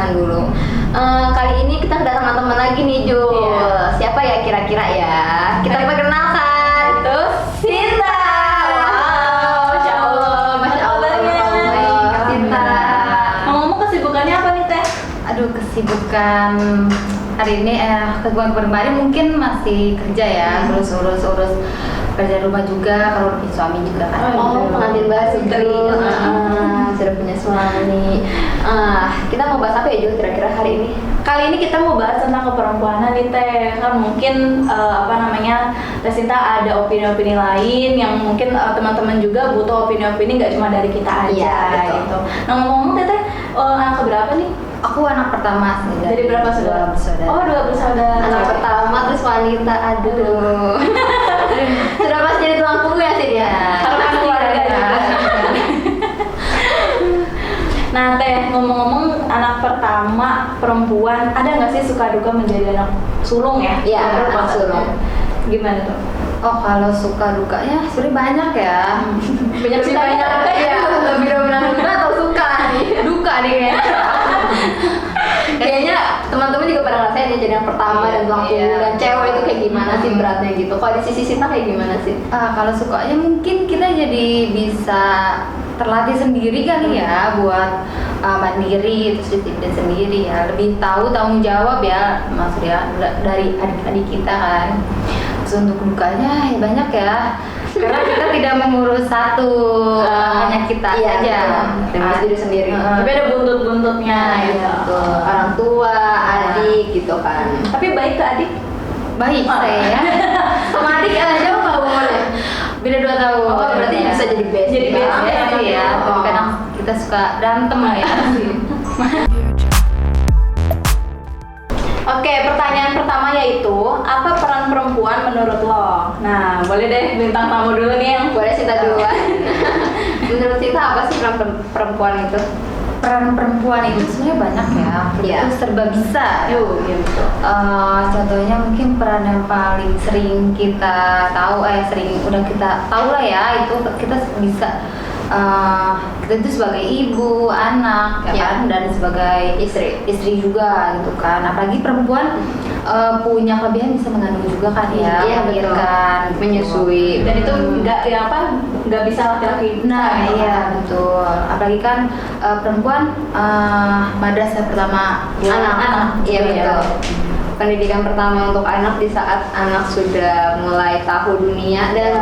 perkenalan dulu. Kali ini kita kedatangan teman lagi nih, Jul. Iya. Siapa ya kira-kira ya? Kita perkenalkan. Itu Sinta. Wow, Masya Allah, Masya Allah. Baik, Sinta. Ngomong kesibukannya apa nih Teh? Aduh, kesibukan hari ini, kesibukan kemarin mungkin masih kerja ya, terus urus kerja rumah juga, kalau punya suami juga kan. Oh, pengantin baru betul. sudah punya suami. Kita mau bahas apa ya Jul kira-kira hari ini? Kali ini kita mau bahas tentang keperempuanan nih Teh. Kan mungkin Teh Sinta ada opini-opini lain yang mungkin teman-teman juga butuh opini-opini, nggak cuma dari kita aja. Iya, betul. Gitu. Nah, ngomong-ngomong Teh, anak keberapa nih? Aku anak pertama sih. Dari berapa saudara? Oh, dua bersaudara. anak pertama terus wanita, aduh. Sudah pasti jadi tulang punggung ya sih dia. Harapan keluarga juga. Nah Teh, ngomong-ngomong anak pertama perempuan, ada nggak sih suka duka menjadi anak sulung ya? Iya, anak sulung. Gimana tuh? Oh, kalau suka dukanya sebenarnya banyak ya. Banyak Lebih suka banyak. duka ya? Iya, lebih dominan duka atau suka nih? Duka nih kayaknya. Kayaknya teman-teman juga pada ngerasain ya jadi yang pertama dan tulang punggung dan cewek itu kayak gimana sih beratnya gitu. Kalau di sisi Sinta kayak gimana sih? Kalau sukanya mungkin kita jadi bisa terlatih sendiri kali ya buat mandiri, terus disiplin sendiri ya, lebih tahu tanggung jawab ya maksudnya dari adik-adik kita kan. Terus untuk dukanya ya banyak ya, karena kita tidak mengurus satu, hanya kita saja dengan diri sendiri. Tapi ada buntut-buntutnya gitu. Orang tua, adik gitu kan. Tapi baik ke adik? Baik saya sama adik jauh nggak umurnya? Beda 2 tahun. Oh, berarti bisa jadi best. Jadi best ya, ya. oh. Kadang kita suka berantem ya. Oke, pertanyaan pertama yaitu apa peran perempuan menurut lo? Nah, boleh deh bintang tamu dulu nih yang Boleh Sinta duluan. Menurut Sinta apa sih peran perempuan itu? Peran perempuan itu sebenarnya banyak ya. Iya. Itu serba bisa. Yuk, iya betul. Contohnya mungkin peran yang paling sering kita tahu, sering udah kita tahu lah ya, itu kita bisa kita itu sebagai ibu, anak, ya kan, dan sebagai istri juga gitu kan. Apalagi perempuan punya kelebihan bisa mengandung juga kan ya, melahirkan, menyusui, Dan itu nggak bisa laki-laki. Nah iya betul. Apalagi kan perempuan madrasah pertama anak. Iya betul. Pendidikan pertama untuk anak di saat anak sudah mulai tahu dunia dan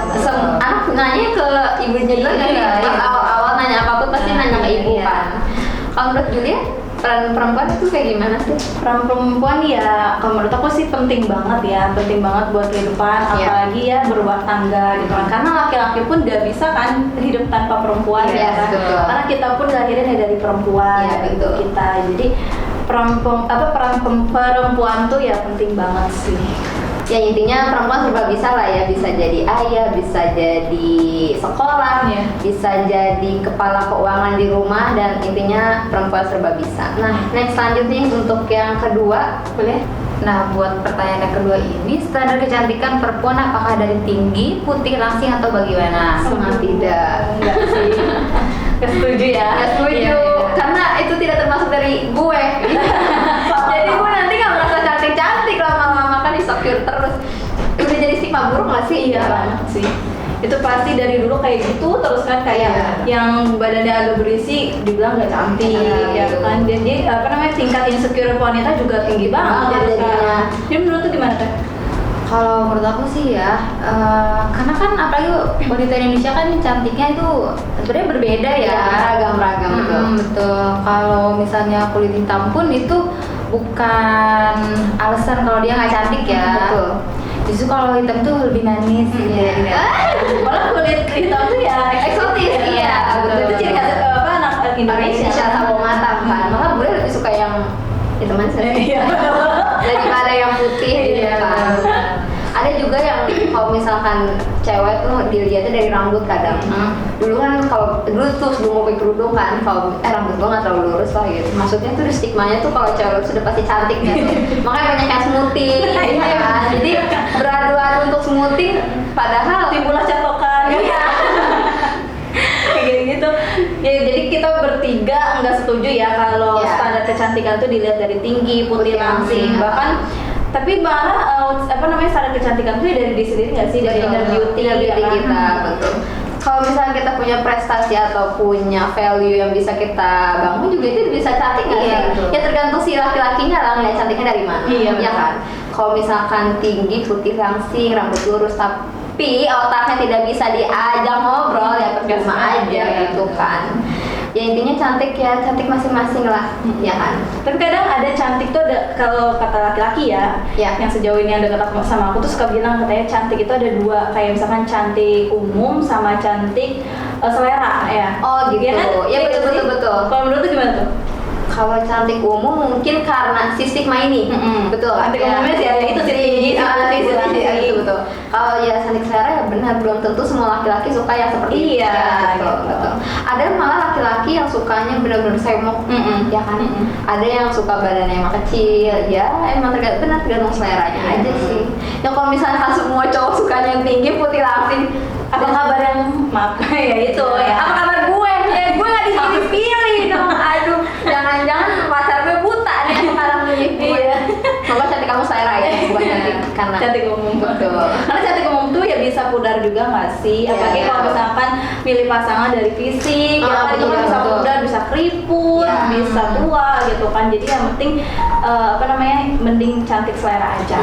anak nanya ke ibunya juga kan ya. Pas awal-awal nanya apapun pasti nanya ke ibu kan. Kalau menurut Julia peran perempuan itu kayak gimana sih? Peran perempuan ya, kalau menurut aku sih penting banget ya, penting banget buat kehidupan, apalagi ya berumah tangga gitu kan. Karena laki-laki pun gak bisa kan hidup tanpa perempuan ya kan. Karena kita pun lahirin dari perempuan gitu kita. Jadi peran perempuan tuh ya penting banget sih. Ya intinya perempuan serba bisa lah ya, bisa jadi ayah, bisa jadi sekolah, bisa jadi kepala keuangan di rumah, dan intinya perempuan serba bisa. Nah, next selanjutnya untuk yang kedua, boleh? Nah, buat pertanyaan yang kedua ini, standar kecantikan perempuan apakah dari tinggi, putih, langsing, atau bagaimana? Sangat tidak. Enggak sih. Gak setuju ya? Gak setuju, karena itu tidak termasuk dari gue. Jadi gue nanti gak merasa cantik-cantik lama-lama kan insecure terus. Udah jadi stigma buruk gak sih? Iya banget sih. Itu pasti dari dulu kayak gitu terus kan, kayak yang badannya agak berisi dibilang nggak cantik ya kan. Jadi tingkat insecure wanita juga tinggi banget jadinya. Jadi menurut tuh gimana Teh? Kalau menurut aku sih ya, karena kan apalagi wanita Indonesia kan cantiknya itu sebenarnya berbeda ya, beragam betul. Kalau misalnya kulit hitam pun itu bukan alasan kalau dia nggak cantik ya. Betul. Justru kalau hitam tuh lebih manis gitu ya. Malah kulit hitam tuh ya eksotis, iya betul. Itu ciri khas anak Indonesia sama matang kan. Malah gue lebih suka yang hitam manis daripada yang putih gitu kan. Ada juga yang kalau misalkan cewek tuh dilihatnya dari rambut kadang. Dulu kan dulu tuh sebelum mau pakai kerudung kan, kalau rambut gua nggak terlalu lurus lah gitu. Maksudnya tuh stigmanya tuh kalau cewek lurus sudah pasti cantik kan. Makanya banyak yang smoothing, ya kan. Jadi beradu-adu untuk smoothing, padahal timbullah catokan. Kayak gitu. Ya jadi kita bertiga nggak setuju ya kalau standar kecantikan tuh dilihat dari tinggi, putih langsing, bahkan tapi malah standar kecantikan tuh ya dari diri sendiri nggak sih, dari inner beauty kita, betul. Kalau misalnya kita punya prestasi atau punya value yang bisa kita bangun juga itu bisa cantik nggak sih? Ya tergantung si laki-lakinya lah ngeliat cantiknya dari mana, ya kan? Kalau misalkan tinggi, putih langsing, rambut lurus tapi otaknya tidak bisa diajak ngobrol ya percuma aja gitu kan. Ya intinya cantik masing-masing lah, ya kan. Tapi kadang ada cantik tuh kalau kata laki-laki ya, yang sejauh ini yang dekat sama aku tuh suka bilang katanya cantik itu ada dua, kayak misalkan cantik umum sama cantik selera ya. Oh gitu. Ya kan? Ya betul. Kalau menurut tuh gimana tuh? Kalau cantik umum mungkin karena si stigma ini, betul. Cantik umumnya sih itu sih tinggi, itu betul. Kalau ya cantik selera ya benar, belum tentu semua laki-laki suka yang seperti itu. Betul. Ada malah laki-laki yang sukanya benar-benar semok, ya kan. Ada yang suka badannya emang kecil, ya emang tergantung seleranya aja sih. Ya kalau misalnya semua cowok sukanya yang tinggi, putih langsing, apa kabar yang maaf ya itu ya, apa kabar gue gue nggak dipilih dong, aduh jangan pacar gue buta nih sekarang nih. Semoga cantik kamu selera ya, bukan cantik karena cantik umum. Betul. Karena cantik umum tuh ya bisa pudar juga nggak sih, apalagi kalau misalkan milih pasangan dari fisik, ya kan itu kan bisa pudar, bisa keriput, bisa tua gitu kan. Jadi yang penting mending cantik selera aja.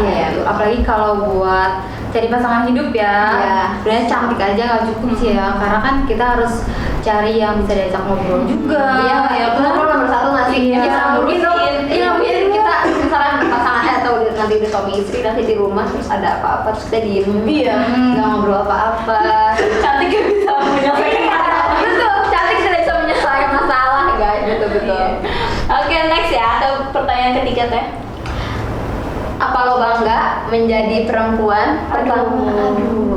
Apalagi kalau buat cari pasangan hidup ya, sebenarnya cantik aja nggak cukup sih ya, karena kan kita harus cari yang bisa diajak ngobrol juga. Iya, ngobrol nomor satu nggak sih? Mungkin kita misalnya pasangan atau nanti udah suami istri, nanti di rumah terus ada apa-apa terus kita diem, nggak ngobrol apa-apa. Cantik gak bisa menyelesaikan. Betul, cantik tidak bisa menyelesaikan masalah guys, betul. Oke, next ya, ke pertanyaan ketiga teh. Apa lo bangga menjadi perempuan pertama?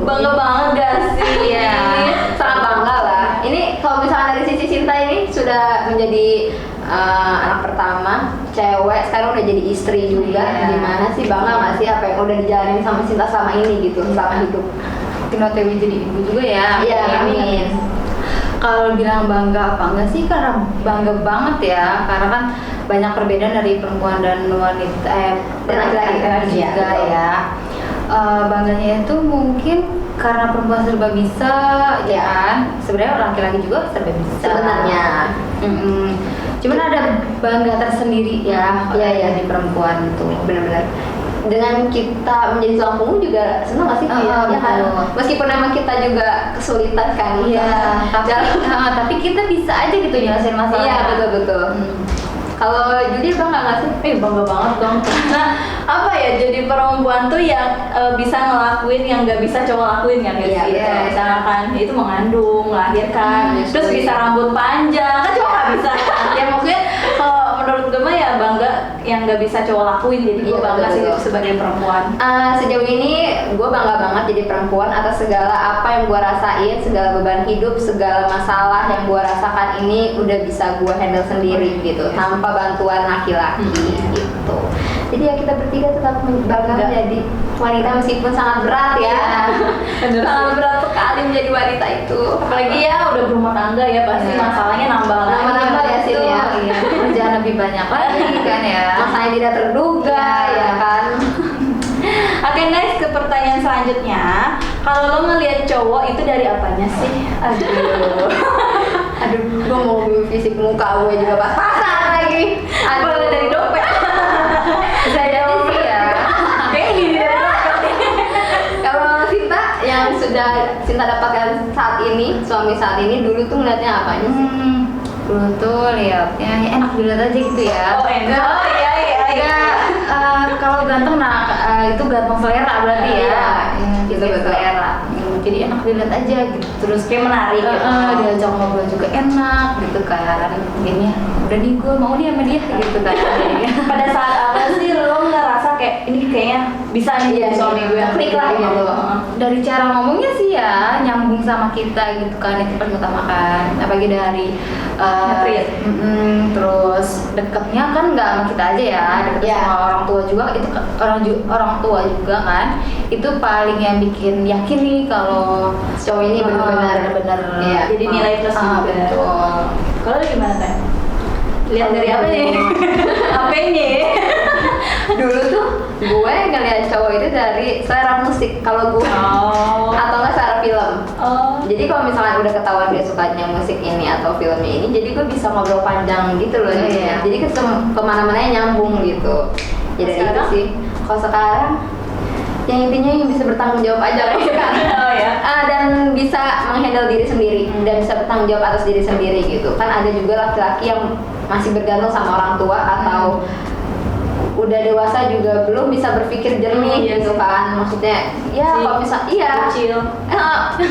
Bangga banget gak sih? Iya, sangat bangga lah. Ini kalau misalnya dari sisi Sinta ini sudah menjadi anak pertama, cewek, sekarang udah jadi istri juga. Gimana sih, bangga nggak sih apa yang udah dijalanin sama Sinta selama ini gitu, selama hidup? Mungkin OTW jadi ibu juga ya. Iya, amin. Kalau bilang bangga apa enggak sih, karena bangga banget ya, karena kan banyak perbedaan dari perempuan dan wanita dan laki-laki juga ya. Bangganya itu mungkin karena perempuan serba bisa, ya kan. Sebenarnya laki-laki juga serba bisa sebenarnya. Cuman ada bangga tersendiri ya di perempuan tuh, benar-benar. Dengan kita menjadi tulang punggung juga senang nggak sih? Ya kan? Meskipun emang kita juga kesulitan kan. Tapi kita bisa aja gitu nyelesain masalah. Iya, betul. Kalau Judi bangga nggak sih? Bangga banget dong. Nah, apa ya, jadi perempuan tuh yang bisa ngelakuin yang nggak bisa cowok lakuin kan guys? Misalkan itu mengandung, melahirkan, terus bisa rambut panjang, kan cowok nggak bisa. Ya maksudnya kalau menurut gue mah ya bangga yang nggak bisa cowok lakuin, jadi gue bangga sih sebagai perempuan. Sejauh ini gue bangga banget jadi perempuan atas segala apa yang gue rasain, segala beban hidup, segala masalah yang gue rasakan ini udah bisa gue handle sendiri gitu, tanpa bantuan laki-laki gitu. Jadi ya kita bertiga tetap bangga menjadi wanita meskipun sangat berat ya. Sangat berat sekali menjadi wanita itu. Apalagi ya udah berumah tangga ya, pasti masalahnya nambah ya Sin ya. Kerjaan lebih banyak lagi kan ya. Masalahnya tidak terduga ya kan. Oke, next ke pertanyaan selanjutnya. Kalau lo ngelihat cowok itu dari apanya sih? Aduh, gue mau fisik muka gue juga pas-pasan lagi. Boleh dari dompet. Saya sih ya. Kayak gini dari dompet. Kalau Sinta yang sudah Sinta dapatkan saat ini, suami saat ini, dulu tuh ngeliatnya apanya sih? Dulu tuh liatnya ya enak dilihat aja gitu ya. Oh enak. Oh iya. Kalau ganteng itu ganteng selera berarti gitu selera. Jadi enak dilihat aja gitu. Terus kayak menarik gitu. Diajak ngobrol juga enak gitu kan. Jadinya udah nih gue mau nih sama dia gitu kan. Pada saat apa sih lo ngerasa kayak ini kayaknya bisa nih jadi suami gue, klik lah gitu. Dari cara ngomongnya sih ya nyambung sama kita gitu kan, itu pertama kan. Apalagi dari terus deketnya kan nggak sama kita aja ya, deket sama orang tua juga, itu orang tua juga kan, itu paling yang bikin yakin nih kalau cowok ini benar-benar jadi nilai plus juga. Betul. Kalau gimana Teh? Lihat dari apa nih? Apanya? Dulu tuh gue ngeliat cowok itu dari selera musik kalau gue, atau nggak selera film. Jadi kalau misalnya udah ketahuan dia sukanya musik ini atau filmnya ini, jadi gue bisa ngobrol panjang gitu loh. Jadi kemana-mana nyambung gitu. Ya dari itu sih. Kalau sekarang yang intinya yang bisa bertanggung jawab aja kan. Dan bisa menghandle diri sendiri dan bisa bertanggung jawab atas diri sendiri gitu. Kan ada juga laki-laki yang masih bergantung sama orang tua atau udah dewasa juga belum bisa berpikir jernih gitu kan. Maksudnya ya kalau misal kecil.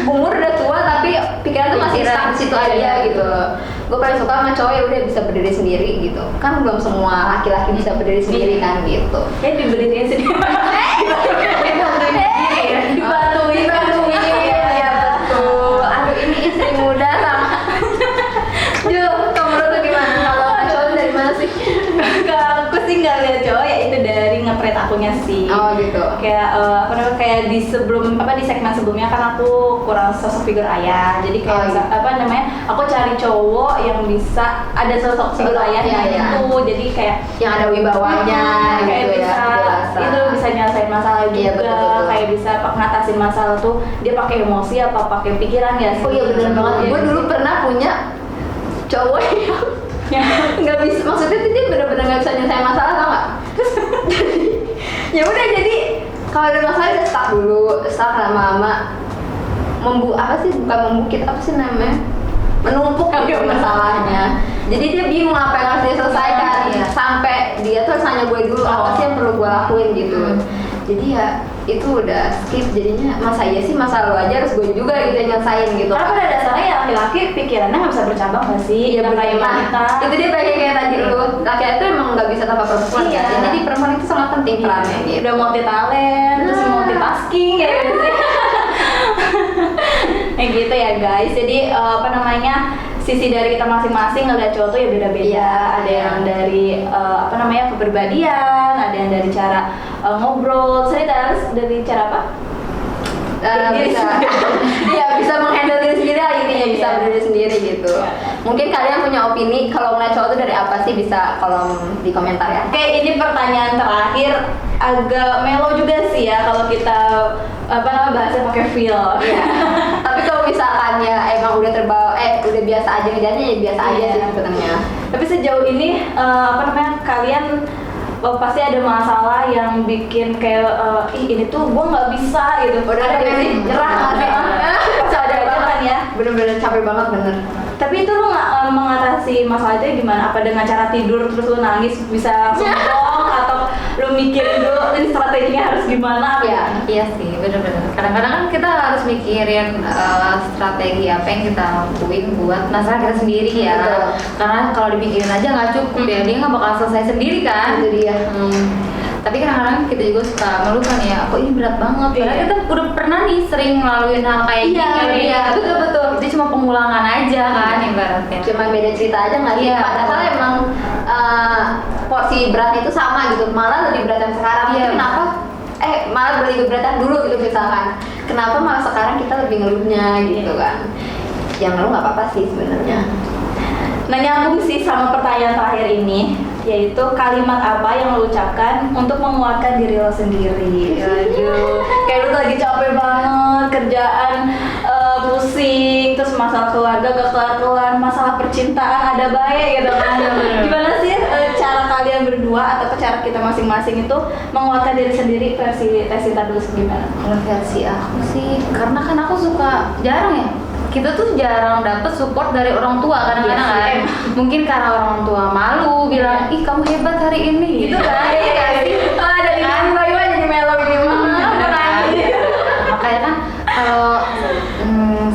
Umur udah tua tapi pikiran tuh masih stuck di situ aja gitu. Gue paling suka sama cowok yang udah bisa berdiri sendiri gitu. Kan belum semua laki-laki bisa berdiri sendiri kan gitu. Diberdiriin sendiri. Dibantuin. Iya betul. Aduh ini istri muda sama. Kamu tuh gimana? Kalau cowok dari mana sih? Aku sih nggak lihat cowok ya itu dari nge-prate akunya sih. Oh gitu. Kayak kayak di segmen sebelumnya kan aku kurang sosok figur ayah. Jadi kayak aku cari cowok yang bisa ada sosok figur ayahnya itu. Jadi kayak yang ada wibawanya kayak gitu bisa ya. Itu bisa nyelesain masalah juga. Betul. Kayak bisa ngatasin masalah tuh dia pakai emosi apa pakai pikiran ya. Oh iya benar banget. Gue dulu pernah punya cowok yang nggak bisa, maksudnya tuh dia benar-benar nggak bisa nyelesain masalah, tau nggak? Ya udah, jadi kalau ada masalah dia stuck lama-lama bukan membukit, apa sih namanya, menumpuk gitu masalahnya. Jadi dia bingung apa yang harus dia selesaikan. Sampai dia tuh harus nanya gue dulu apa sih yang perlu gue lakuin gitu. Jadi ya itu udah skip, jadinya masa iya sih masa lu aja harus gue juga gitu yang nyelesain gitu. Karena pada dasarnya ya laki-laki pikirannya nggak bisa bercabang nggak sih? Iya kayak wanita. Itu dia kayak tadi lu, laki-laki itu emang nggak bisa tanpa perempuan kan. Jadi perempuan itu sangat penting perannya gitu. Udah multi talent, terus multitasking kayak gitu sih. Kayak gitu ya guys. Jadi sisi dari kita masing-masing ngeliat cowok tuh ya beda-beda. Ada yang dari kepribadian, ada yang dari cara ngobrol, dari cara apa? Bisa menghandle diri sendiri lah intinya, bisa berdiri sendiri gitu. Mungkin kalian punya opini kalau ngeliat cowok itu dari apa sih, bisa kolom di komentar ya. Oke, ini pertanyaan terakhir agak melo juga sih ya kalau kita bahasnya pakai feel. Tapi kalau misalkan ya emang udah udah biasa aja ngejadinya ya biasa aja sih sebenarnya. Tapi sejauh ini kalian pasti ada masalah yang bikin kayak ini tuh gue nggak bisa gitu. Udah ada sih nyerah nggak sih? Ada banget ya. Bener-bener capek banget bener. Tapi itu lu nggak mengatasi masalah itu gimana? Apa dengan cara tidur terus lu nangis bisa langsung plong atau lu mikirin dulu ini strateginya harus gimana? Iya sih, bener-bener. Kadang-kadang kan kita harus mikirin strategi apa yang kita lakuin buat masalah kita sendiri ya. Karena kalau dipikirin aja nggak cukup ya, dia nggak bakal selesai sendiri kan. Itu dia. Tapi kadang-kadang kita juga suka ngeluh ya, kok ini berat banget. Karena kita udah pernah nih sering ngelaluin hal kayak gini. Iya, betul. Itu cuma pengulangan aja kan ibaratnya. Cuma beda cerita aja nggak sih? Padahal emang porsi beratnya itu sama gitu. Malah lebih berat yang sekarang. Kenapa? Malah lebih berat dulu gitu misalkan. Kenapa malah sekarang kita lebih ngeluhnya gitu kan? Yang ngeluh nggak apa-apa sih sebenarnya. Nah, nyambung sih sama pertanyaan terakhir ini, yaitu kalimat apa yang lo ucapkan untuk menguatkan diri lo sendiri. Aduh, kayak lo lagi capek banget kerjaan, pusing, terus masalah keluarga gak kelar-kelar, masalah percintaan ada baik gitu kan. Gimana sih cara kalian berdua atau cara kita masing-masing itu menguatkan diri sendiri? Versi Tesita dulu gimana? Kalau versi aku sih, karena kan aku suka jarang ya, kita tuh jarang dapet support dari orang tua kadang-kadang kan. Mungkin karena orang tua malu bilang, ih kamu hebat hari ini gitu kan. Ada di bagaimana jadi melo ini Makanya kan kalau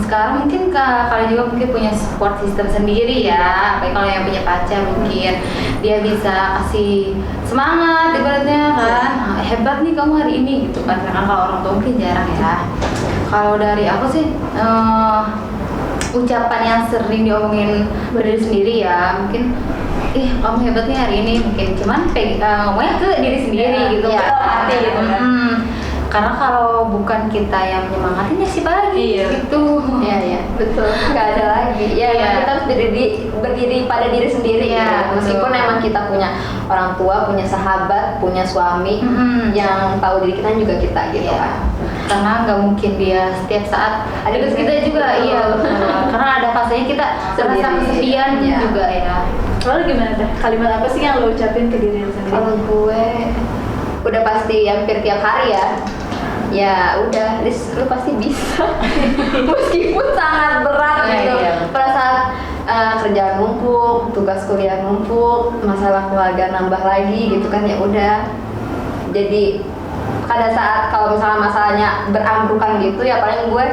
sekarang mungkin kalian juga mungkin punya support system sendiri ya. Apalagi kalau yang punya pacar mungkin dia bisa kasih semangat ibaratnya kan. Hebat nih kamu hari ini gitu kan. Karena kalau orang tua mungkin jarang ya. Kalau dari aku sih ucapan yang sering diomongin berdiri sendiri ya, mungkin kamu hebat nih hari ini, mungkin cuman ngomongnya ke diri sendiri gitu, hati gitu kan. Karena kalau bukan kita yang menyemangatin ya siapa lagi gitu. Iya betul, nggak ada lagi ya. Kita harus berdiri pada diri sendiri ya, meskipun emang kita punya orang tua, punya sahabat, punya suami yang tahu diri kita juga kita gitu kan. Karena nggak mungkin dia setiap saat ada kita juga. Karena ada fasenya kita merasa kesepian juga ya. Lalu gimana teh? Kalimat apa sih yang lo ucapin ke diri sendiri? Kalau gue udah pasti hampir tiap hari ya udah, Riz, lu pasti bisa. Meskipun sangat berat gitu. Pada saat kerjaan numpuk, tugas kuliah numpuk, masalah keluarga nambah lagi gitu kan, ya udah. Jadi pada saat kalau misalnya masalahnya berambukan gitu ya paling gue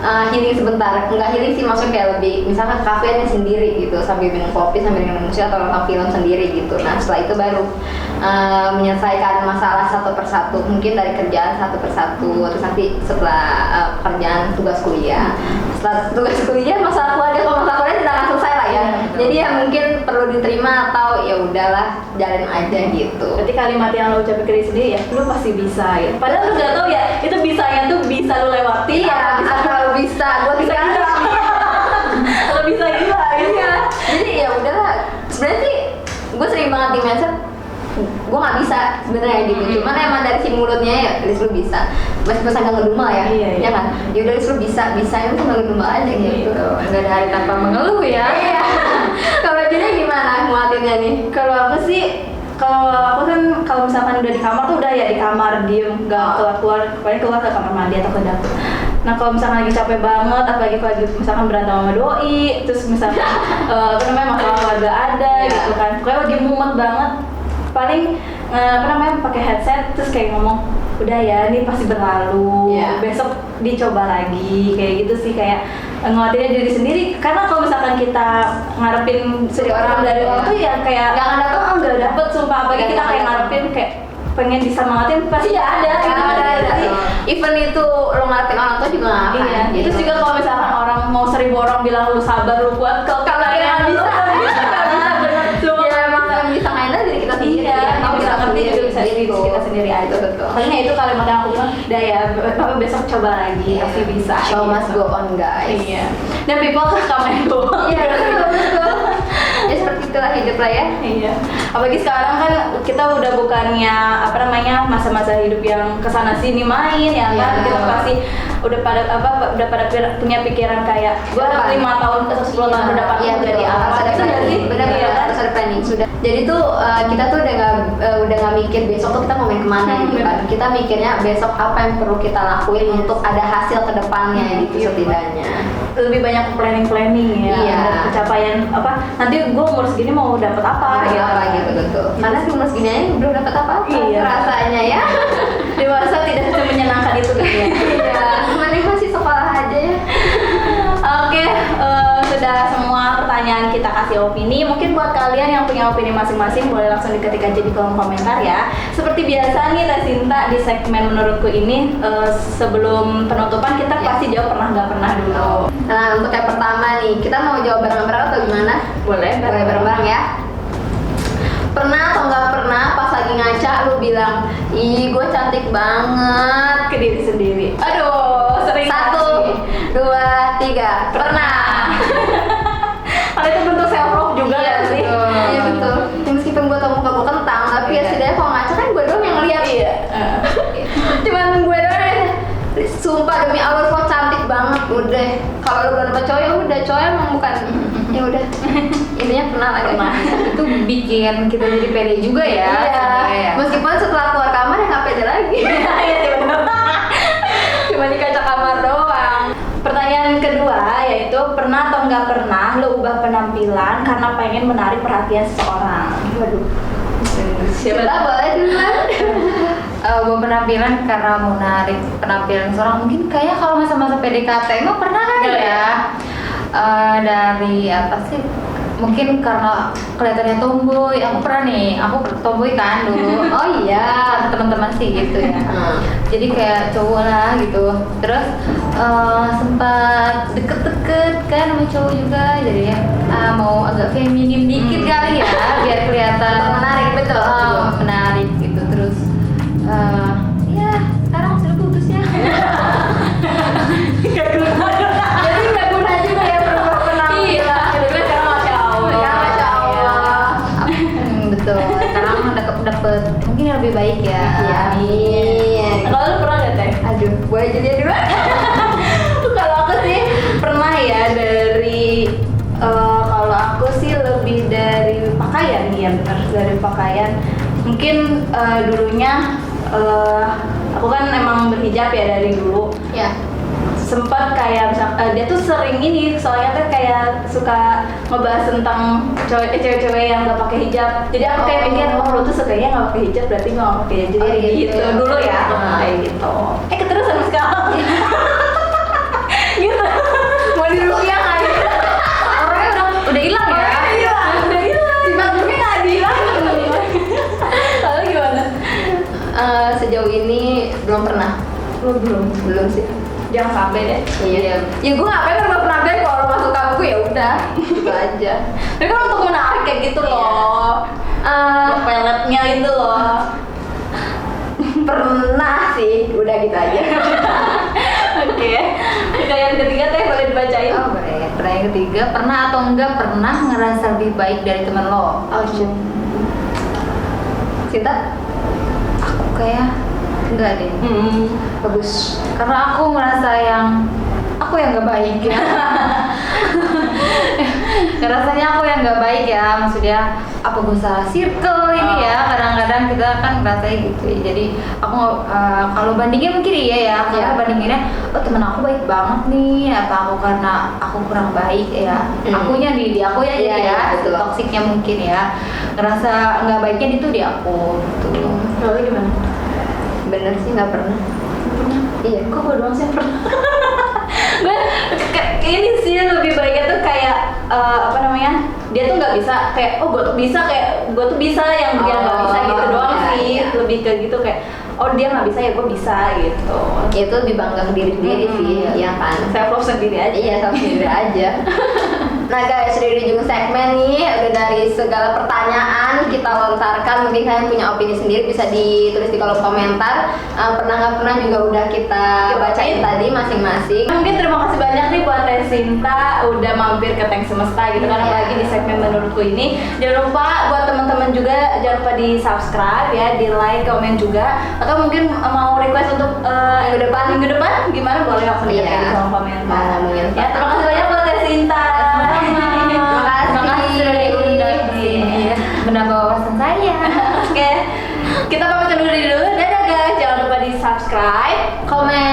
healing sebentar, nggak healing sih, maksudnya kayak lebih misalkan kafenya sendiri gitu sambil minum kopi, sambil minum musik atau nonton film sendiri gitu. Nah setelah itu baru menyelesaikan masalah satu persatu, mungkin dari kerjaan satu persatu, terus nanti setelah pekerjaan tugas kuliah, setelah tugas kuliah masalah keluarga, kalau masalah keluarga tidak akan selesai lah ya. Jadi ya mungkin perlu diterima atau ya udahlah jalanin aja gitu. Berarti kalimat yang lo ucapin ke diri sendiri ya, lo pasti bisa ya. Padahal lo nggak tahu ya, itu bisanya tuh bisa lo lewati. Bisa, gue bisa gila. Lo bisa gila ya. Jadi ya udahlah. Sebenarnya sih gue sering banget di mindset gue nggak bisa sebenarnya gitu. Cuman emang dari si mulutnya ya, Riz lu bisa. Meskipun sambil ngedumel ya, ya kan. Ya udah Riz lu bisa itu sambil ngedumel aja gitu. Nggak ada hari tanpa mengeluh ya. Iya. Kalau jadi gimana nguatinnya nih? Kalau aku sih, kalau aku kan kalau misalkan udah di kamar tuh udah ya di kamar diem, nggak keluar, paling keluar ke kamar mandi atau ke dapur. Nah kalau misalkan lagi capek banget, apalagi kalau lagi misalkan berantem sama doi, terus misalkan apa namanya masalah keluarga ada gitu kan, pokoknya lagi mumet banget, paling apa namanya pakai headset terus kayak ngomong udah ya ini pasti berlalu, besok dicoba lagi, kayak gitu sih, kayak nguatinnya diri sendiri. Karena kalau misalkan kita ngarepin dari orang tuh ya kayak nggak dapet sumpah, apalagi kita kayak ngarepin kayak pengen disemangatin pasti ya ada gitu. Even itu lo ngarepin orang tua juga nggak akan. Iya. Terus juga kalau misalkan orang mau 1000 orang bilang lu sabar, lu kuat, kalau yang bisa ya emang yang bisa handle diri kita sendiri. Yang bisa ngerti juga bisa diri kita sendiri aja. Makanya itu kalimat yang aku bilang, udah ya besok coba lagi, pasti bisa. Show must go on guys. Iya. Dan people comment doang. Iya betul. Ya seperti itulah hidup lah ya. Iya. Apalagi sekarang kan kita udah bukannya apa namanya masa-masa hidup yang kesana sini main ya kan, kita pasti udah pada punya pikiran kayak gue 5 tahun atau 10 tahun ke depan mau jadi apa. Itu sih benar harus ada planning sudah. Jadi tuh kita tuh udah nggak mikir besok tuh kita mau main kemana gitu kan. Kita mikirnya besok apa yang perlu kita lakuin untuk ada hasil kedepannya gitu setidaknya. Lebih banyak planning ya. Dan pencapaian apa nanti gue umur segini mau dapet apa gitu betul. Karena di umur segini aja belum dapet apa-apa rasanya ya. Dewasa tidak semenyenangkan itu kan ya. Iya, mending masih sekolah aja ya. Oke, sudah semua pertanyaan kita kasih opini. Mungkin buat kalian yang punya opini masing-masing boleh langsung diketik aja di kolom komentar ya. Seperti biasa nih Teh Sinta di segmen menurutku ini sebelum penutupan kita pasti jawab pernah nggak pernah dulu. Nah untuk yang pertama nih kita mau jawab bareng-bareng atau gimana? Boleh bareng-bareng ya. Pernah atau nggak pernah pas lagi ngaca lu bilang, ih gue cantik banget ke diri sendiri? Aduh, sering. 1, 2, 3. Pernah. Karena itu bentuk self love juga ya sih. Iya betul. Meskipun gue tau muka gue kentang, tapi ya setidaknya kalau ngaca kan gue doang yang ngeliat. Iya. Cuman gue doang yang sumpah demi Allah lo cantik banget. Udah. Kalau lu belum dapet cowok ya udah, cowok emang bukan. Ya udah. Intinya pernah lah kan. Itu bikin kita jadi pede juga ya. Iya. Meskipun setelah keluar kamar ya nggak pede lagi. Iya sih benar. Cuma di kaca kamar doang. Pertanyaan kedua yaitu pernah atau nggak pernah lo ubah penampilan karena pengen menarik perhatian seseorang? Waduh. Siapa boleh duluan? Gue penampilan karena mau menarik penampilan seseorang. Mungkin kayak kalau masa-masa PDKT emang pernah kan ya? Dari apa sih? Mungkin karena kelihatannya tomboy. Aku pernah nih, aku tomboy kan dulu. Oh iya, teman-teman sih gitu ya. Jadi kayak cowok lah gitu. Terus sempat deket-deket kan sama cowok juga. Jadi ya mau agak feminim dikit kali ya, biar kelihatan menarik betul. Menarik gitu. Terus ya sekarang sudah mungkin yang lebih baik ya. Iya, amin. Kalau lu pernah nggak Teh? Aduh, boleh jadi dulu. Kalau aku sih pernah ya dari kalau aku sih lebih dari pakaian ya, benar, dari pakaian. Mungkin dulunya aku kan emang berhijab ya dari dulu. Ya. Sempat kayak dia tuh sering ini, soalnya tuh kayak suka ngebahas tentang cewek-cewek yang nggak pakai hijab. Jadi aku kayak mikir, oh lu tuh sukanya nggak pakai hijab, berarti nggak pakai hijab. Jadi gitu dulu ya, kayak gitu. Keterusan sekarang. Gitu. Mau dirupiah nggak? Orangnya udah hilang ya. Udah hilang. Sifatnya nggak hilang. Lalu gimana? Sejauh ini belum pernah. Belum sih. Jangan sampai deh. Iya. Ya gue ngapain kalau pernah deh, kalau masuk kamu ya udah, gitu aja. Tapi kan untuk menarik kayak gitu loh. Peletnya itu loh. Pernah sih, udah gitu aja. Oke. Oke, yang ketiga Teh boleh dibacain. Oh boleh. Pernah yang ketiga, pernah atau enggak pernah ngerasa lebih baik dari teman lo? Oh shit. Cinta? Aku kayak enggak deh. Bagus. Karena aku merasa aku yang nggak baik ya. Rasanya aku yang nggak baik ya, maksudnya apa gue salah circle ini ya, kadang-kadang kita kan ngerasain gitu ya. Jadi aku kalau bandingin mungkin iya ya, karena bandinginnya oh temen aku baik banget nih, apa aku karena aku kurang baik ya, akunya di aku ya, Iya, jadi iya, ya betul. toksiknya mungkin ya, ngerasa nggak baiknya itu di aku gitu. Lalu gimana? Bener sih, nggak pernah. Iya. Kok gue doang sih yang pernah? Gue ini sih lebih baiknya tuh kayak apa namanya, dia tuh nggak bisa kayak oh gue tuh bisa kayak gue tuh bisa yang dia nggak bisa gitu doang iya, sih, iya. lebih ke gitu kayak oh dia nggak bisa ya gue bisa gitu. Itu lebih bangga ke diri sendiri sih, ya kan. Self love sendiri aja. Iya, sama sendiri aja. Nah guys, di ujung segmen nih, udah dari segala pertanyaan kita lontarkan, mungkin kalian punya opini sendiri, bisa ditulis di kolom komentar. Pernah nggak pernah juga udah kita bacain tadi masing-masing. Mungkin terima kasih banyak nih buat Teh Sinta udah mampir ke Tank Semesta gitu kan, Iya. apalagi di segmen menurutku ini. Jangan lupa buat teman-teman juga jangan lupa di subscribe ya, di like, komen juga, atau mungkin mau request untuk minggu depan gimana, boleh langsung Iya. di kolom komentar. Mau ngomongin Ya, terima kasih banyak buat Teh Sinta. Terima kasih sudah diundang di sini, menambah wawasan saya. Oke, kita pamit dulu. Dadah guys, jangan lupa di subscribe, Komen,